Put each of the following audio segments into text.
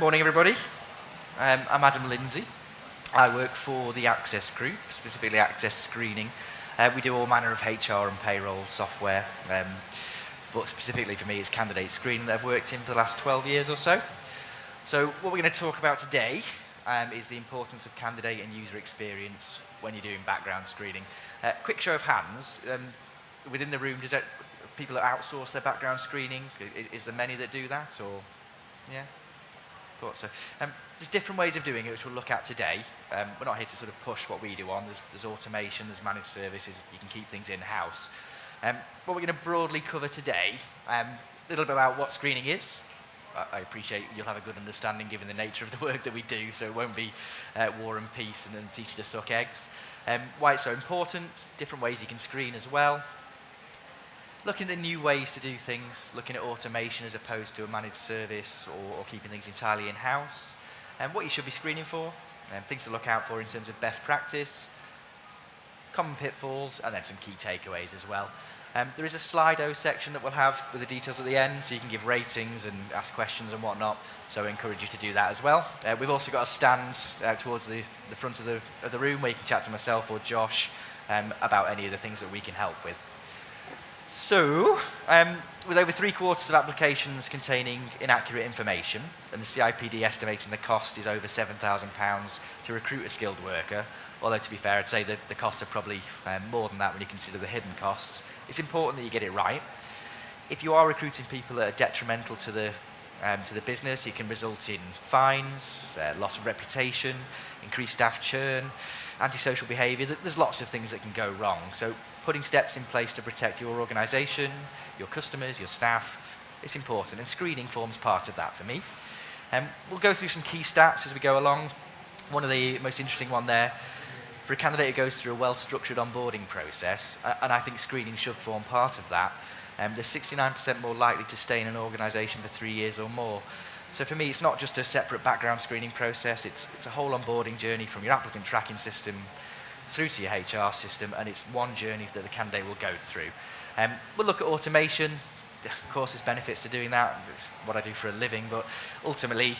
Morning, everybody. I'm Adam Lindsay. I work for the Access Group, specifically Access Screening. We do all manner of HR and payroll software, but specifically for me, it's candidate screening that I've worked in for the last 12 years or so. So what we're going to talk about today is the importance of candidate and user experience when you're doing background screening. Quick show of hands. Within the room, does that, people that outsource their background screening? Is there many that do that, or yeah? Thought so. There's different ways of doing it, which we'll look at today. We're not here to sort of push what we do on. There's automation, there's managed services, you can keep things in-house. What we're going to broadly cover today, a little bit about what screening is. I appreciate you'll have a good understanding given the nature of the work that we do, so it won't be war and peace and then teach you to suck eggs. Why it's so important, different ways you can screen as well. Looking at new ways to do things, looking at automation as opposed to a managed service or keeping things entirely in-house, and what you should be screening for, and things to look out for in terms of best practice, common pitfalls, and then some key takeaways as well. There is a Slido section that we'll have with the details at the end, so you can give ratings and ask questions and whatnot, so I encourage you to do that as well. We've also got a stand towards the front of the room where you can chat to myself or Josh about any of the things that we can help with. So, with over 3/4 of applications containing inaccurate information, and the CIPD estimating the cost is over £7,000 to recruit a skilled worker, although to be fair, I'd say that the costs are probably more than that when you consider the hidden costs, it's important that you get it right. If you are recruiting people that are detrimental to the business, it can result in fines, loss of reputation, increased staff churn, antisocial behaviour. There's lots of things that can go wrong. So putting steps in place to protect your organisation, your customers, your staff, it's important, and screening forms part of that for me. We'll go through some key stats as we go along. One of the most interesting one there, for a candidate who goes through a well-structured onboarding process, and I think screening should form part of that, they're 69% more likely to stay in an organisation for 3 years or more. So for me, it's not just a separate background screening process, it's a whole onboarding journey from your applicant tracking system through to your HR system, and it's one journey that the candidate will go through. We'll look at automation. Of course, there's benefits to doing that. It's what I do for a living, but ultimately,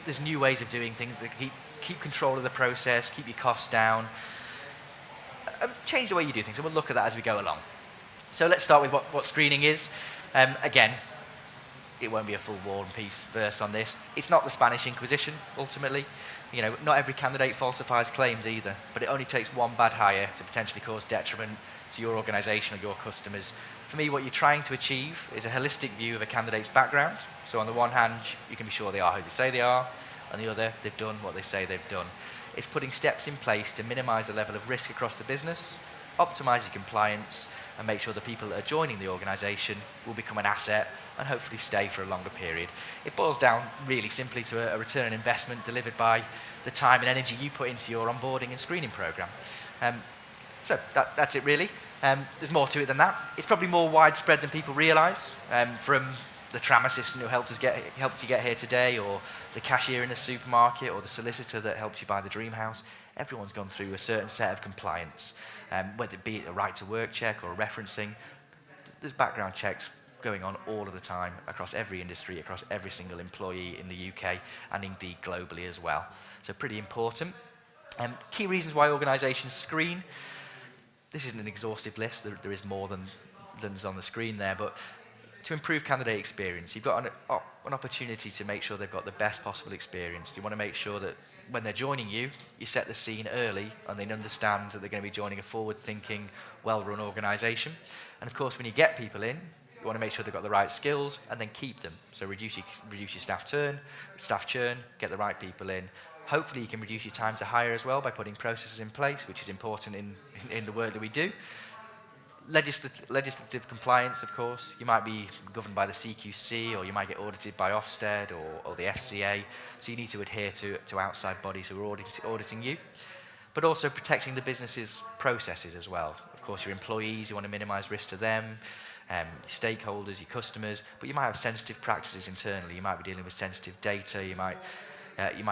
there's new ways of doing things that keep control of the process, keep your costs down, and change the way you do things, and we'll look at that as we go along. So let's start with what screening is. Again, it won't be a full War and Peace verse on this. It's not the Spanish Inquisition, ultimately. You know, not every candidate falsifies claims either, but it only takes one bad hire to potentially cause detriment to your organisation or your customers. For me, what you're trying to achieve is a holistic view of a candidate's background. So on the one hand, you can be sure they are who they say they are. On the other, they've done what they say they've done. It's putting steps in place to minimise the level of risk across the business, optimise your compliance, and make sure the people that are joining the organisation will become an asset and hopefully stay for a longer period. It boils down really simply to a return on investment delivered by the time and energy you put into your onboarding and screening programme. So that's it really. There's more to it than that. It's probably more widespread than people realise. From the tram assistant who helped you get here today, or the cashier in the supermarket, or the solicitor that helped you buy the dream house, everyone's gone through a certain set of compliance, whether it be a right to work check or a referencing. There's background checks going on all of the time across every industry, across every single employee in the UK, and indeed globally as well. So pretty important. Key reasons why organisations screen. This isn't an exhaustive list, there is more than's on the screen there, but to improve candidate experience, you've got an opportunity to make sure they've got the best possible experience. You want to make sure that when they're joining you, you set the scene early and they understand that they're going to be joining a forward-thinking, well-run organisation. And of course, when you get people in, you want to make sure they've got the right skills and then keep them. So reduce your staff churn, get the right people in. Hopefully you can reduce your time to hire as well by putting processes in place, which is important in the work that we do. Legislative compliance, of course. You might be governed by the CQC, or you might get audited by Ofsted or the FCA, so you need to adhere to outside bodies who are auditing you. But also protecting the business's processes as well. Of course, your employees, you want to minimise risk to them, your stakeholders, your customers, but you might have sensitive practices internally. You might be dealing with sensitive data, you might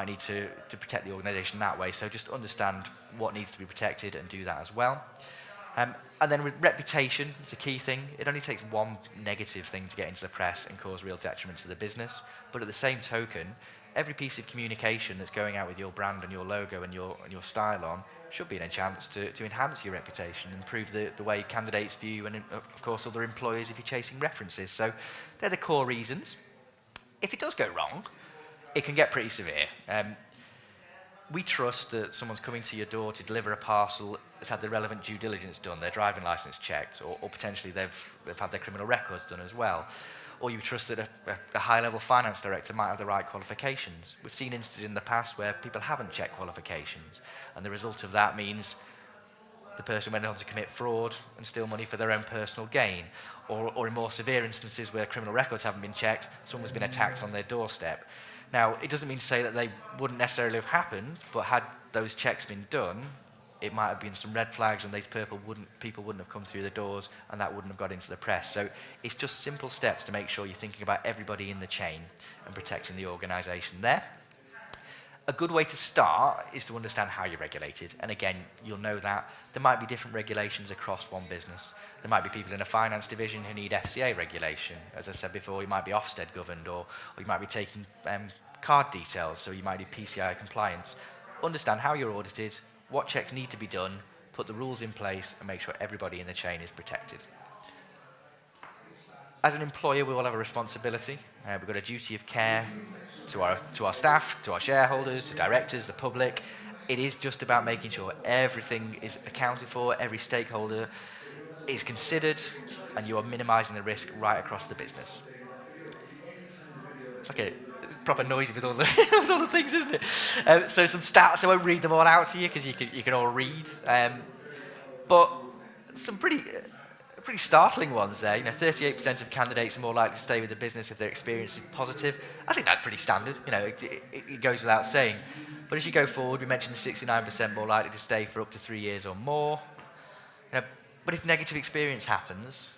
need to protect the organisation that way, so just understand what needs to be protected and do that as well. And then with reputation, it's a key thing. It only takes one negative thing to get into the press and cause real detriment to the business. But at the same token, every piece of communication that's going out with your brand and your logo and your style on should be a chance to enhance your reputation, improve the way candidates view you, and of course other employers if you're chasing references. So they're the core reasons. If it does go wrong, it can get pretty severe. We trust that someone's coming to your door to deliver a parcel that's had the relevant due diligence done, their driving licence checked, or potentially they've had their criminal records done as well. Or you trust that a high-level finance director might have the right qualifications. We've seen instances in the past where people haven't checked qualifications, and the result of that means the person went on to commit fraud and steal money for their own personal gain. Or in more severe instances where criminal records haven't been checked, someone's been attacked on their doorstep. Now, it doesn't mean to say that they wouldn't necessarily have happened, but had those checks been done, it might have been some red flags and people wouldn't have come through the doors, and that wouldn't have got into the press. So it's just simple steps to make sure you're thinking about everybody in the chain and protecting the organisation there. A good way to start is to understand how you're regulated. And again, you'll know that there might be different regulations across one business. There might be people in a finance division who need FCA regulation. As I've said before, you might be Ofsted governed, or you might be taking card details, so you might need PCI compliance. Understand how you're audited, what checks need to be done, put the rules in place, and make sure everybody in the chain is protected. As an employer, we all have a responsibility. We've got a duty of care to our staff, to our shareholders, to directors, the public. It is just about making sure everything is accounted for, every stakeholder is considered, and you are minimising the risk right across the business. It's like a proper noisy with all the, with all the things, isn't it? So some stats, I won't read them all out to you because you can all read. But some pretty startling ones there. 38% of candidates are more likely to stay with the business if their experience is positive. I think that's pretty standard. It goes without saying. But as you go forward, we mentioned 69% more likely to stay for up to 3 years or more. But if negative experience happens,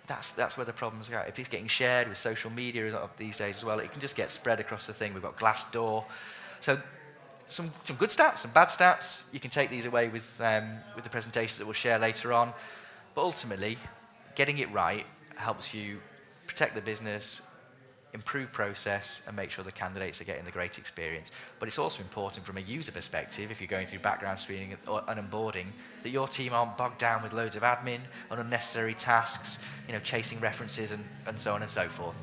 that's where the problems go. If it's getting shared with social media these days as well, it can just get spread across the thing. We've got Glassdoor. So some good stats, some bad stats. You can take these away with the presentations that we'll share later on. But ultimately, getting it right helps you protect the business, improve process, and make sure the candidates are getting the great experience. But it's also important from a user perspective, if you're going through background screening and onboarding, that your team aren't bogged down with loads of admin and unnecessary tasks, chasing references and so on and so forth.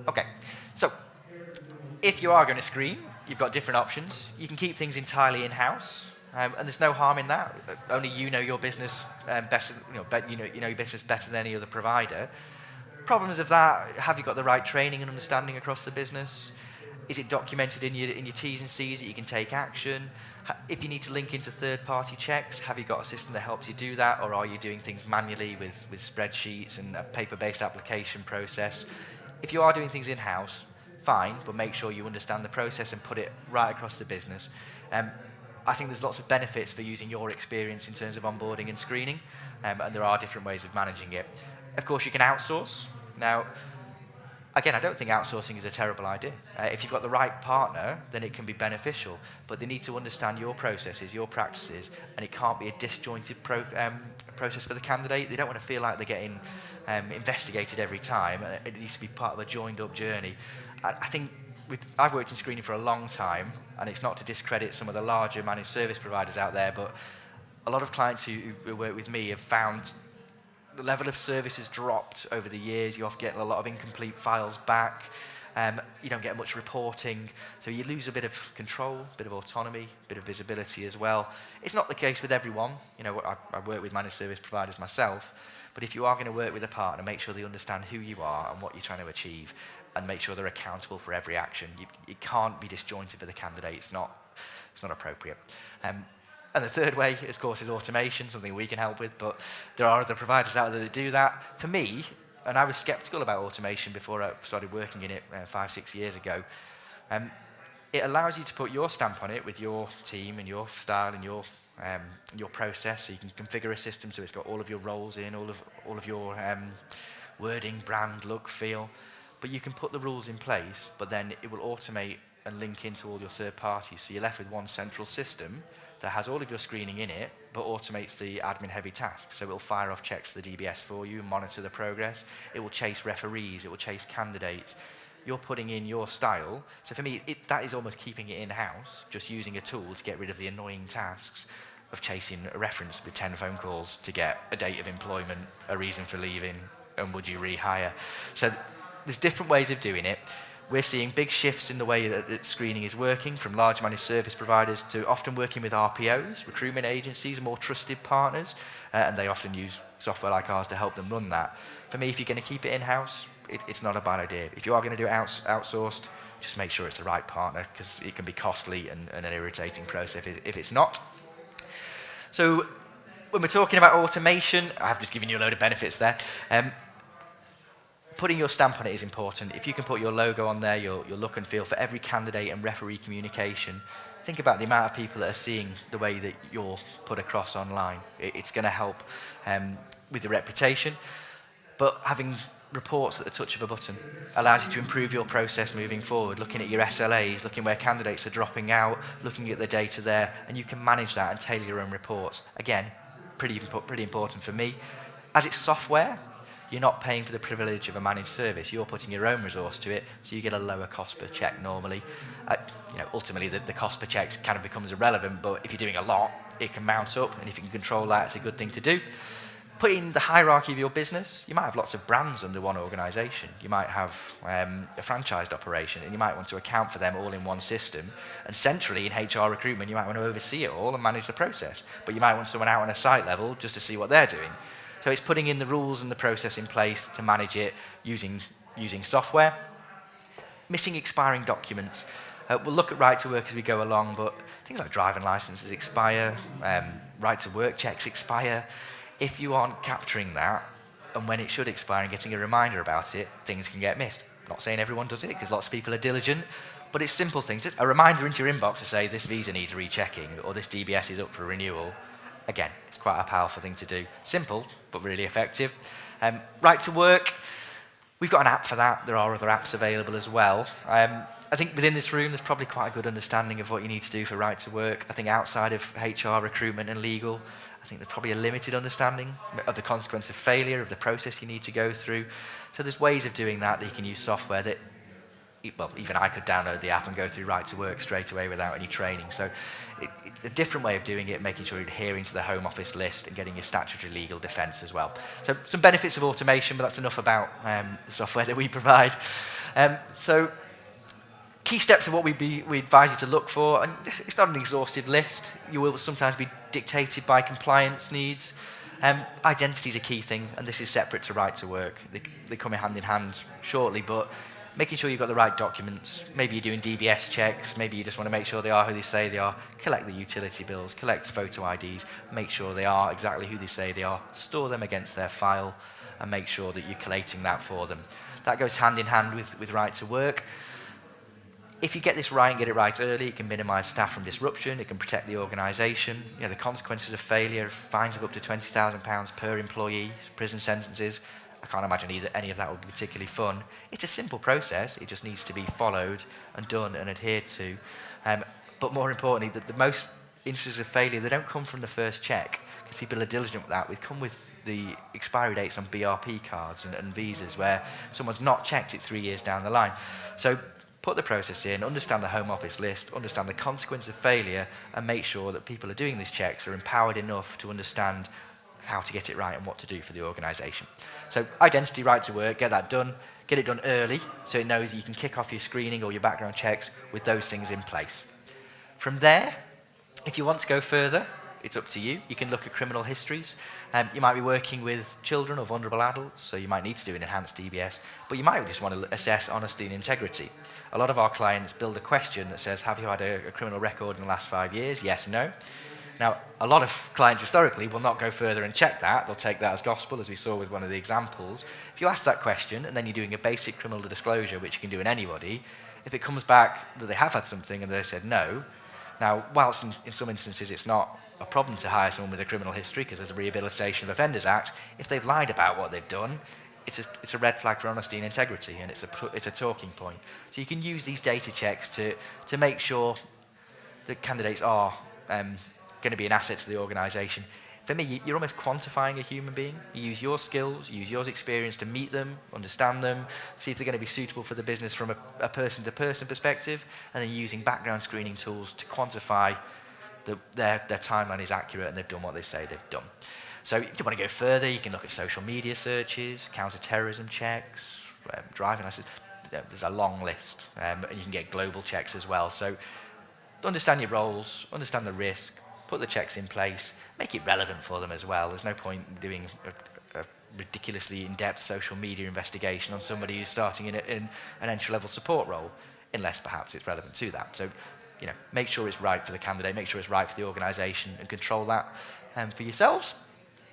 Okay, so if you are going to screen, you've got different options. You can keep things entirely in-house. And there's no harm in that. Only you know your business better. You know your business better than any other provider. Problems of that: have you got the right training and understanding across the business? Is it documented in your T's and C's that you can take action? If you need to link into third-party checks, have you got a system that helps you do that, or are you doing things manually with spreadsheets and a paper-based application process? If you are doing things in-house, fine, but make sure you understand the process and put it right across the business. I think there's lots of benefits for using your experience in terms of onboarding and screening, and there are different ways of managing it. Of course, you can outsource. Now, again, I don't think outsourcing is a terrible idea. If you've got the right partner, then it can be beneficial, but they need to understand your processes, your practices, and it can't be a disjointed process for the candidate. They don't want to feel like they're getting investigated every time. It needs to be part of a joined-up journey. I think I've worked in screening for a long time, and it's not to discredit some of the larger managed service providers out there, but a lot of clients who work with me have found the level of service has dropped over the years. You often get a lot of incomplete files back. You don't get much reporting, so you lose a bit of control, a bit of autonomy, a bit of visibility as well. It's not the case with everyone. I work with managed service providers myself, but if you are going to work with a partner, make sure they understand who you are and what you're trying to achieve, and make sure they're accountable for every action. It can't be disjointed for the candidate. It's not appropriate. And the third way, of course, is automation, something we can help with, but there are other providers out there that do that. For me, and I was skeptical about automation before I started working in it 5-6 years ago, it allows you to put your stamp on it with your team and your style and your process, so you can configure a system so it's got all of your roles in, all of your wording, brand, look, feel. But you can put the rules in place, but then it will automate and link into all your third parties. So you're left with one central system that has all of your screening in it, but automates the admin-heavy tasks. So it will fire off checks to the DBS for you, monitor the progress. It will chase referees. It will chase candidates. You're putting in your style. So for me, that is almost keeping it in-house, just using a tool to get rid of the annoying tasks of chasing a reference with 10 phone calls to get a date of employment, a reason for leaving, and would you rehire. So there's different ways of doing it. We're seeing big shifts in the way that screening is working, from large managed service providers to often working with RPOs, recruitment agencies, more trusted partners, and they often use software like ours to help them run that. For me, if you're going to keep it in-house, it's not a bad idea. If you are going to do it outsourced, just make sure it's the right partner, because it can be costly and an irritating process if it's not. So when we're talking about automation, I've just given you a load of benefits there. Putting your stamp on it is important. If you can put your logo on there, your look and feel for every candidate and referee communication, think about the amount of people that are seeing the way that you're put across online. It's going to help with your reputation. But having reports at the touch of a button allows you to improve your process moving forward, looking at your SLAs, looking where candidates are dropping out, looking at the data there, and you can manage that and tailor your own reports. Again, pretty important for me. As it's software, you're not paying for the privilege of a managed service. You're putting your own resource to it, so you get a lower cost per check normally. Ultimately, the cost per check kind of becomes irrelevant, but if you're doing a lot, it can mount up, and if you can control that, it's a good thing to do. Put in the hierarchy of your business. You might have lots of brands under one organisation. You might have a franchised operation, and you might want to account for them all in one system. And centrally in HR recruitment, you might want to oversee it all and manage the process. But you might want someone out on a site level just to see what they're doing. So it's putting in the rules and the process in place to manage it using software. Missing expiring documents. We'll look at right to work as we go along, but things like driving licenses expire, right to work checks expire. If you aren't capturing that, and when it should expire and getting a reminder about it, things can get missed. I'm not saying everyone does it, because lots of people are diligent, but it's simple things. Just a reminder into your inbox to say this visa needs rechecking, or this DBS is up for renewal. Again, it's quite a powerful thing to do. Simple, but really effective. Right to work, we've got an app for that. There are other apps available as well. I think within this room, there's probably quite a good understanding of what you need to do for right to work. I think outside of HR, recruitment, and legal, I think there's probably a limited understanding of the consequence of failure, of the process you need to go through. So there's ways of doing that you can use software that, well, even I could download the app and go through right to work straight away without any training. So a different way of doing it, making sure you're adhering to the Home Office list and getting your statutory legal defence as well. So some benefits of automation, but that's enough about the software that we provide. So key steps of what we advise you to look for, and it's not an exhaustive list. You will sometimes be dictated by compliance needs. Identity is a key thing, and this is separate to right to work. They come hand in hand shortly, but making sure you've got the right documents. Maybe you're doing DBS checks, maybe you just want to make sure they are who they say they are. Collect the utility bills, collect photo IDs, make sure they are exactly who they say they are, store them against their file, and make sure that you're collating that for them. That goes hand in hand with right to work. If you get this right and get it right early, it can minimise staff from disruption, it can protect the organisation. The consequences of failure, fines of up to £20,000 per employee, prison sentences. I can't imagine any of that would be particularly fun. It's a simple process, it just needs to be followed and done and adhered to. But more importantly, the most instances of failure, they don't come from the first check, because people are diligent with that. They come with the expiry dates on BRP cards and visas, where someone's not checked it 3 years down the line. So put the process in, understand the Home Office list, understand the consequence of failure, and make sure that people are doing these checks are empowered enough to understand how to get it right and what to do for the organisation. So identity, right to work, get that done, get it done early, so it knows that you can kick off your screening or your background checks with those things in place. From there, if you want to go further, it's up to you. You can look at criminal histories. You might be working with children or vulnerable adults, so you might need to do an enhanced DBS, but you might just want to assess honesty and integrity. A lot of our clients build a question that says, have you had a criminal record in the last 5 years? Yes, no. Now, a lot of clients historically will not go further and check that. They'll take that as gospel, as we saw with one of the examples. If you ask that question, and then you're doing a basic criminal disclosure, which you can do in anybody, if it comes back that they have had something and they said no, now, whilst in some instances it's not a problem to hire someone with a criminal history, because there's a Rehabilitation of Offenders Act, if they've lied about what they've done, it's a red flag for honesty and integrity, and it's a talking point. So you can use these data checks to make sure that candidates are going to be an asset to the organisation. For me, you're almost quantifying a human being. You use your skills, you use your experience to meet them, understand them, see if they're going to be suitable for the business from a person-to-person perspective, and then using background screening tools to quantify that their timeline is accurate and they've done what they say they've done. So if you want to go further, you can look at social media searches, counter-terrorism checks, driving license. There's a long list, and you can get global checks as well. So understand your roles, understand the risk, put the checks in place, make it relevant for them as well. There's no point doing a ridiculously in-depth social media investigation on somebody who's starting in an entry-level support role, unless perhaps it's relevant to that. So, make sure it's right for the candidate, make sure it's right for the organisation, and control that for yourselves.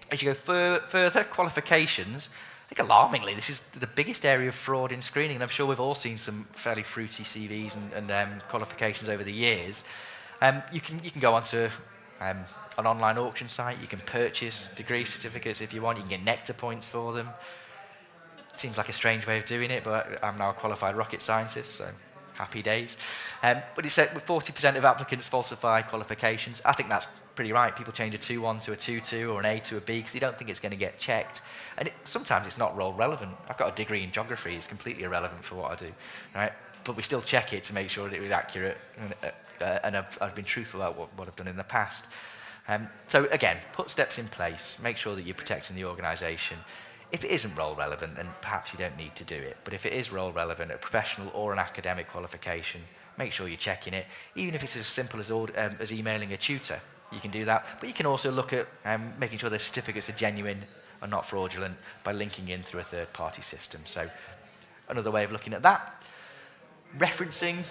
As you go further, qualifications, I think alarmingly, this is the biggest area of fraud in screening, and I'm sure we've all seen some fairly fruity CVs and qualifications over the years. You can go onto an online auction site, you can purchase degree certificates if you want, you can get nectar points for them. Seems like a strange way of doing it, but I'm now a qualified rocket scientist, so happy days. But it said 40% of applicants falsify qualifications. I think that's pretty right. People change a 2-1 to a 2-2 or an A to a B because they don't think it's going to get checked. And sometimes it's not role relevant. I've got a degree in geography. It's completely irrelevant for what I do, right? But we still check it to make sure that it was accurate, and I've been truthful about what I've done in the past. So again, put steps in place. Make sure that you're protecting the organisation. If it isn't role relevant, then perhaps you don't need to do it. But if it is role relevant, a professional or an academic qualification, make sure you're checking it. Even if it's as simple as emailing a tutor, you can do that. But you can also look at making sure the certificates are genuine and not fraudulent by linking in through a third-party system. So another way of looking at that. Referencing,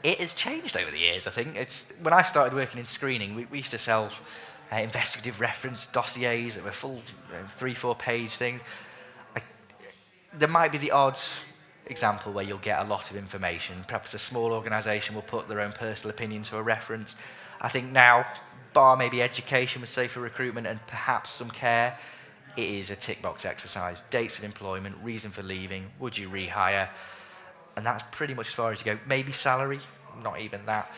it has changed over the years, I think. When I started working in screening, we used to sell investigative reference dossiers that were full 3-4 page things. There might be the odd example where you'll get a lot of information. Perhaps a small organisation will put their own personal opinion to a reference. I think now, bar maybe education would say for recruitment and perhaps some care, it is a tick box exercise. Dates of employment, reason for leaving, would you rehire? And that's pretty much as far as you go. Maybe salary, not even that.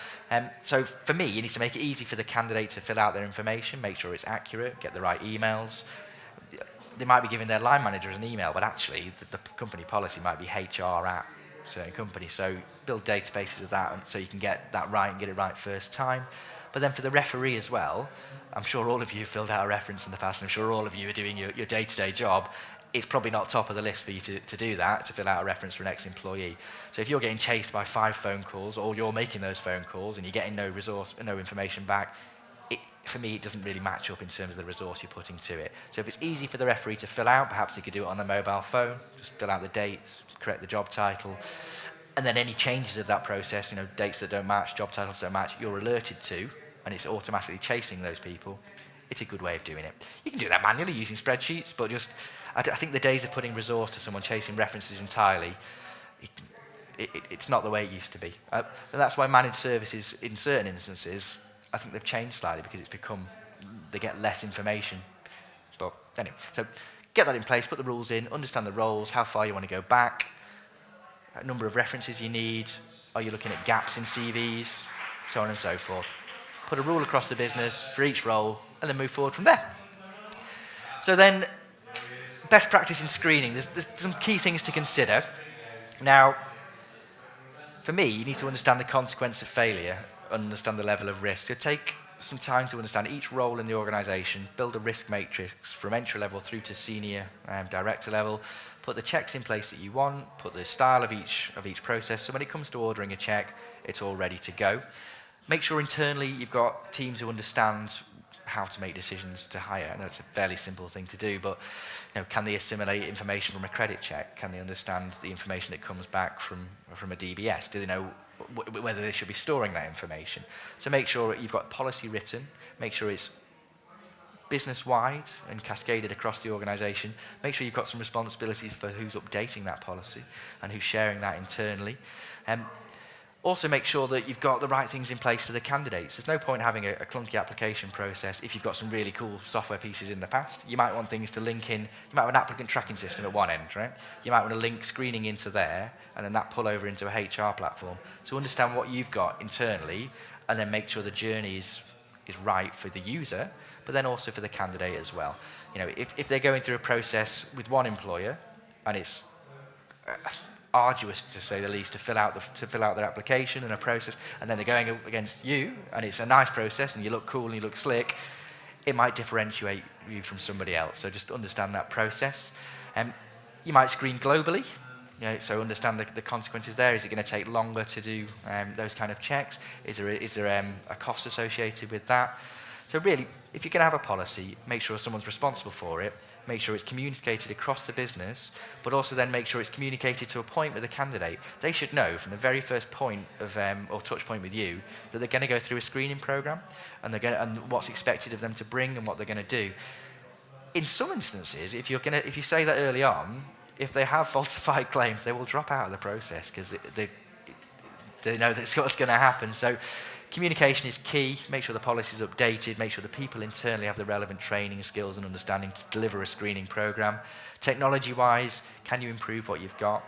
So for me, you need to make it easy for the candidate to fill out their information, make sure it's accurate, get the right emails. They might be giving their line managers an email, but actually the company policy might be HR at a certain company. So build databases of that so you can get that right and get it right first time. But then for the referee as well, I'm sure all of you have filled out a reference in the past, and I'm sure all of you are doing your day-to-day job. It's probably not top of the list for you to do that, to fill out a reference for an ex-employee. So if you're getting chased by 5 phone calls, or you're making those phone calls and you're getting no information back, for me, it doesn't really match up in terms of the resource you're putting to it. So if it's easy for the referee to fill out, perhaps they could do it on their mobile phone, just fill out the dates, correct the job title, and then any changes of that process, dates that don't match, job titles don't match, you're alerted to, and it's automatically chasing those people. It's a good way of doing it. You can do that manually using spreadsheets, but I think the days of putting resource to someone chasing references entirely, it's not the way it used to be. And that's why managed services, in certain instances, I think they've changed slightly because they get less information. But anyway, so get that in place, put the rules in, understand the roles, how far you want to go back, a number of references you need, are you looking at gaps in CVs, so on and so forth. Put a rule across the business for each role, and then move forward from there. So then, best practice in screening, there's some key things to consider. Now, for me, you need to understand the consequence of failure, understand the level of risk. So take some time to understand each role in the organisation, build a risk matrix from entry level through to senior director level, put the checks in place that you want, put the style of each process, so when it comes to ordering a check, it's all ready to go. Make sure internally you've got teams who understand how to make decisions to hire. I know it's a fairly simple thing to do, but can they assimilate information from a credit check? Can they understand the information that comes back from a DBS? Do they know whether they should be storing that information? So make sure you've got policy written, make sure it's business-wide and cascaded across the organisation. Make sure you've got some responsibilities for who's updating that policy and who's sharing that internally. Also make sure that you've got the right things in place for the candidates. There's no point having a clunky application process if you've got some really cool software pieces in the past. You might want things to link in. You might have an applicant tracking system at one end, right? You might want to link screening into there and then that pull over into a HR platform. So understand what you've got internally and then make sure the journey is right for the user, but then also for the candidate as well. If they're going through a process with one employer and it's arduous, to say the least, to fill out their application and a process, and then they're going against you, and it's a nice process, and you look cool and you look slick, it might differentiate you from somebody else. So just understand that process. You might screen globally, so understand the consequences there. Is it going to take longer to do those kind of checks? Is there a cost associated with that? So really, if you're going to have a policy, make sure someone's responsible for it, make sure it's communicated across the business, but also then make sure it's communicated to a point with the candidate. They should know from the very first point of or touch point with you that they're going to go through a screening program and and what's expected of them to bring and what they're going to do. In some instances, if you say that early on, if they have falsified claims, they will drop out of the process because they know that's what's going to happen. So communication is key. Make sure the policy is updated. Make sure the people internally have the relevant training, skills and understanding to deliver a screening program. Technology-wise, can you improve what you've got?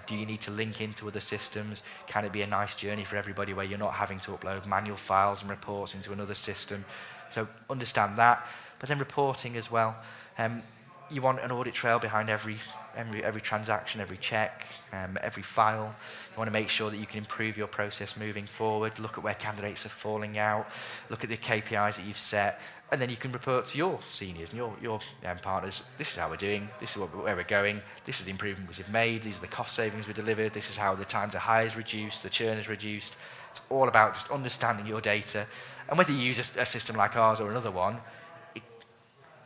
Do you need to link into other systems? Can it be a nice journey for everybody where you're not having to upload manual files and reports into another system? So understand that. But then reporting as well. You want an audit trail behind every transaction, every check, every file. You want to make sure that you can improve your process moving forward, look at where candidates are falling out, look at the KPIs that you've set, and then you can report to your seniors and your partners, this is how we're doing, this is where we're going, this is the improvements we've made, these are the cost savings we delivered, this is how the time to hire is reduced, the churn is reduced. It's all about just understanding your data. And whether you use a system like ours or another one,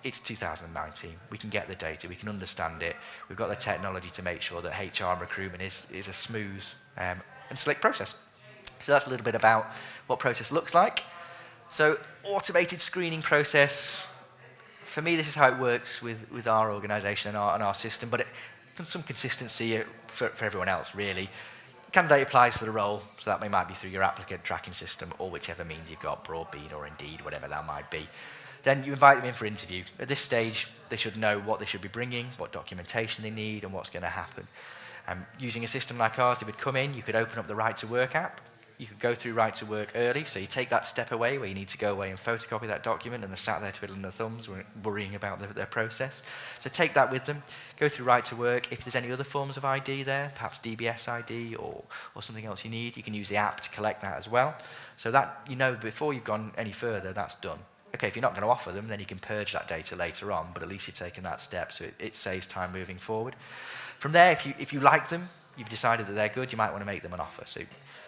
it's 2019. We can get the data. We can understand it. We've got the technology to make sure that HR and recruitment is a smooth and slick process. So that's a little bit about what process looks like. So automated screening process. For me, this is how it works with our organisation and our system, but some consistency for everyone else, really. Candidate applies for the role, so that might be through your applicant tracking system or whichever means you've got, Broadbean or Indeed, whatever that might be. Then you invite them in for interview. At this stage, they should know what they should be bringing, what documentation they need, and what's going to happen. Using a system like ours, they would come in, you could open up the Right to Work app. You could go through Right to Work early, so you take that step away where you need to go away and photocopy that document, and they're sat there twiddling their thumbs, worrying about their process. So take that with them, go through Right to Work. If there's any other forms of ID there, perhaps DBS ID or something else you need, you can use the app to collect that as well. So that, before you've gone any further, that's done. Okay, if you're not going to offer them, then you can purge that data later on, but at least you've taken that step, so it saves time moving forward. From there, if you like them, you've decided that they're good, you might want to make them an offer. So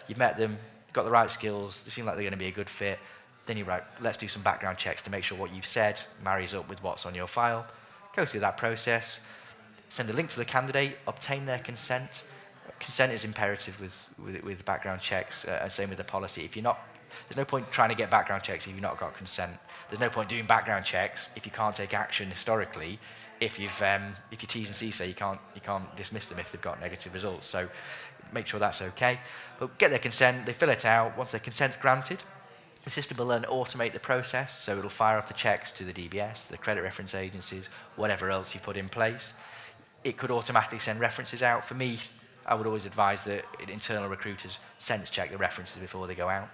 you've met them, got the right skills, they seem like they're going to be a good fit, then you're right, let's do some background checks to make sure what you've said marries up with what's on your file. Go through that process, send a link to the candidate, obtain their consent. Consent is imperative with background checks, and same with the policy. There's no point trying to get background checks if you've not got consent. There's no point doing background checks if you can't take action historically. If your T's and C's say you can't dismiss them if they've got negative results. So make sure that's okay. But get their consent, they fill it out. Once their consent's granted, the system will then automate the process. So it'll fire off the checks to the DBS, the credit reference agencies, whatever else you put in place. It could automatically send references out. For me, I would always advise that internal recruiters sense check the references before they go out.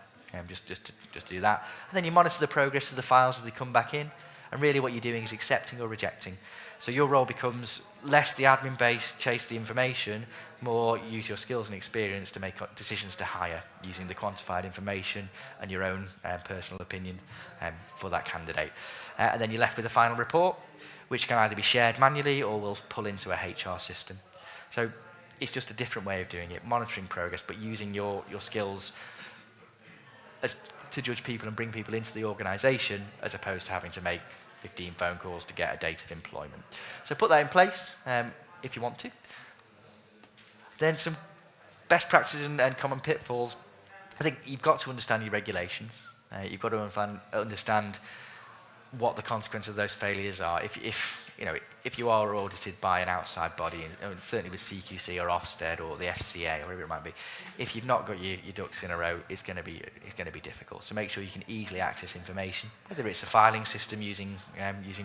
Just do that. And then you monitor the progress of the files as they come back in. And really what you're doing is accepting or rejecting. So your role becomes less the admin-based, chase the information, more use your skills and experience to make decisions to hire using the quantified information and your own personal opinion for that candidate. And then you're left with a final report, which can either be shared manually or will pull into a HR system. So it's just a different way of doing it, monitoring progress, but using your skills to judge people and bring people into the organisation as opposed to having to make 15 phone calls to get a date of employment. So put that in place if you want to. Then some best practices and common pitfalls. I think you've got to understand your regulations. You've got to understand what the consequences of those failures are. If if you are audited by an outside body, and certainly with CQC or Ofsted or the FCA or whatever it might be, if you've not got your ducks in a row, it's going to be difficult. So make sure you can easily access information. Whether it's a filing system using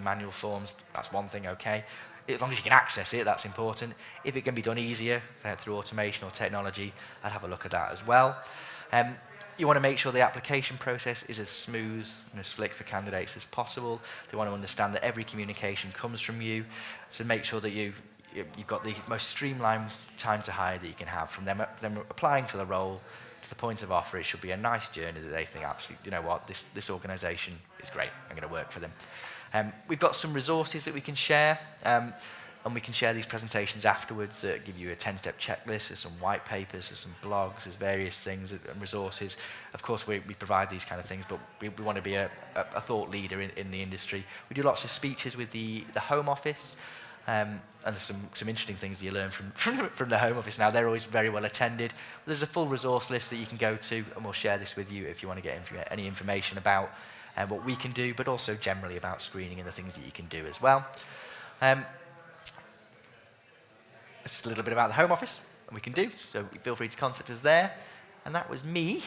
manual forms, that's one thing. Okay, as long as you can access it, that's important. If it can be done easier through automation or technology, I'd have a look at that as well. You want to make sure the application process is as smooth and as slick for candidates as possible. They want to understand that every communication comes from you. So make sure that you've got the most streamlined time to hire that you can have. From them applying for the role to the point of offer, it should be a nice journey that they think, absolutely, you know what, this organisation is great. I'm going to work for them. We've got some resources that we can share. And we can share these presentations afterwards that give you a 10-step checklist. There's some white papers, there's some blogs, there's various things and resources. Of course, we provide these kind of things, but we want to be a thought leader in the industry. We do lots of speeches with the Home Office, and there's some interesting things that you learn from the Home Office now. They're always very well attended. There's a full resource list that you can go to, and we'll share this with you if you want to get any information about what we can do, but also generally about screening and the things that you can do as well. Just a little bit about the Home Office and we can do, so feel free to contact us there. And that was me.